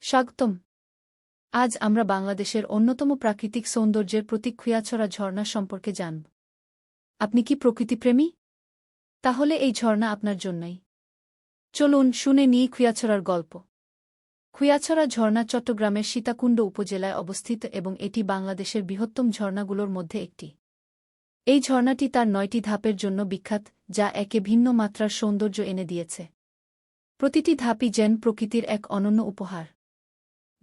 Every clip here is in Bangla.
স্বাগতম। আজ আমরা বাংলাদেশের অন্যতম প্রাকৃতিক সৌন্দর্যের প্রতীক খুয়াছড়া ঝর্ণা সম্পর্কে জানব। আপনি কি প্রকৃতিপ্রেমী? তাহলে এই ঝর্ণা আপনার জন্যই। চলুন শুনে নিই খুয়াছড়ার গল্প। খুয়াছড়া ঝর্ণা চট্টগ্রামের সীতাকুণ্ড উপজেলায় অবস্থিত এবং এটি বাংলাদেশের বৃহত্তম ঝর্ণাগুলোর মধ্যে একটি। এই ঝর্ণাটি তার ৯টি ধাপের জন্য বিখ্যাত, যা একে ভিন্ন মাত্রার সৌন্দর্য এনে দিয়েছে। প্রতিটি ধাপই যেন প্রকৃতির এক অনন্য উপহার।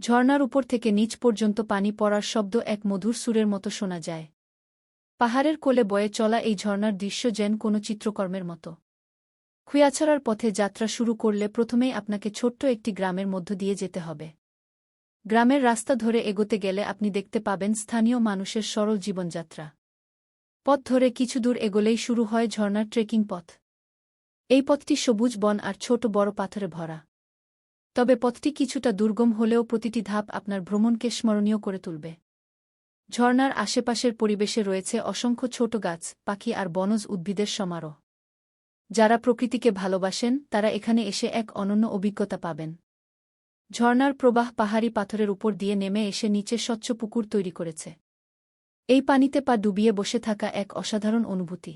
ঝর্ণার উপর থেকে নিচ পর্যন্ত পানি পড়ার শব্দ এক মধুর সুরের মতো শোনা যায়। পাহাড়ের কোলে বয়ে চলা এই ঝর্ণার দৃশ্য যেন কোনো চিত্রকর্মের মতো। খুয়াছড়ার পথে যাত্রা শুরু করলে প্রথমেই আপনাকে ছোট্ট একটি গ্রামের মধ্য দিয়ে যেতে হবে। গ্রামের রাস্তা ধরে এগোতে গেলে আপনি দেখতে পাবেন স্থানীয় মানুষের সরল জীবনযাত্রা। পথ ধরে কিছু দূর এগোলেই শুরু হয় ঝর্ণার ট্রেকিং পথ। এই পথটি সবুজ বন আর ছোট বড় পাথরে ভরা। তবে পথটি কিছুটা দুর্গম হলেও প্রতিটি ধাপ আপনার ভ্রমণকে স্মরণীয় করে তুলবে। ঝর্ণার আশেপাশের পরিবেশে রয়েছে অসংখ্য ছোট গাছ, পাখি আর বনজ উদ্ভিদের সমারোহ। যারা প্রকৃতিকে ভালোবাসেন তারা এখানে এসে এক অনন্য অভিজ্ঞতা পাবেন। ঝর্ণার প্রবাহ পাহাড়ি পাথরের উপর দিয়ে নেমে এসে নিচে স্বচ্ছ পুকুর তৈরি করেছে। এই পানিতে পা ডুবিয়ে বসে থাকা এক অসাধারণ অনুভূতি।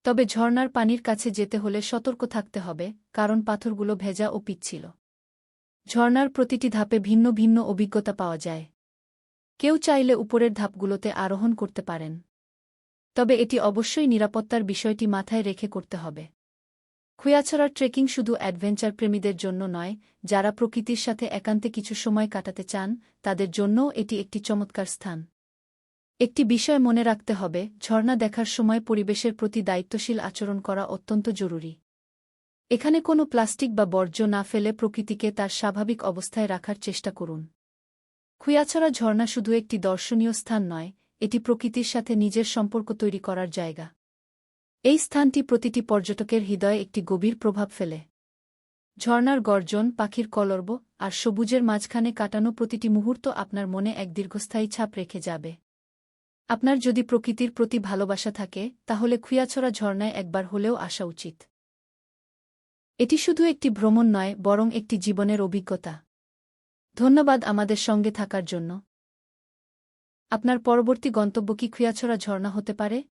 তবে ঝর্ণার পানির কাছে যেতে হলে সতর্ক থাকতে হবে, কারণ পাথরগুলো ভেজা ও পিচ্ছিল। ঝর্ণার প্রতিটি ধাপে ভিন্ন ভিন্ন অভিজ্ঞতা পাওয়া যায়। কেউ চাইলে উপরের ধাপগুলোতে আরোহণ করতে পারেন। তবে এটি অবশ্যই নিরাপত্তার বিষয়টি মাথায় রেখে করতে হবে। খুয়াছড়ার ট্রেকিং শুধু অ্যাডভেঞ্চার প্রেমীদের জন্য নয়, যারা প্রকৃতির সাথে একান্তে কিছু সময় কাটাতে চান তাদের জন্যও এটি একটি চমৎকার স্থান। একটি বিষয় মনে রাখতে হবে, ঝর্ণা দেখার সময় পরিবেশের প্রতি দায়িত্বশীল আচরণ করা অত্যন্ত জরুরি। এখানে কোনো প্লাস্টিক বা বর্জ্য না ফেলে প্রকৃতিকে তার স্বাভাবিক অবস্থায় রাখার চেষ্টা করুন। খুয়াছড়া ঝর্ণা শুধু একটি দর্শনীয় স্থান নয়, এটি প্রকৃতির সাথে নিজের সম্পর্ক তৈরি করার জায়গা। এই স্থানটি প্রতিটি পর্যটকের হৃদয়ে একটি গভীর প্রভাব ফেলে। ঝর্ণার গর্জন, পাখির কলরব আর সবুজের মাঝখানে কাটানো প্রতিটি মুহূর্ত আপনার মনে এক দীর্ঘস্থায়ী ছাপ রেখে যাবে। আপনার যদি প্রকৃতির প্রতি ভালোবাসা থাকে তাহলে খুয়াছড়া ঝর্ণায় একবার হলেও আসা উচিত। এটি শুধু একটি ভ্রমণ নয়, বরং একটি জীবনের অভিজ্ঞতা। ধন্যবাদ আমাদের সঙ্গে থাকার জন্য। আপনার পরবর্তী গন্তব্য কি খুয়াছড়া ঝর্ণা হতে পারে?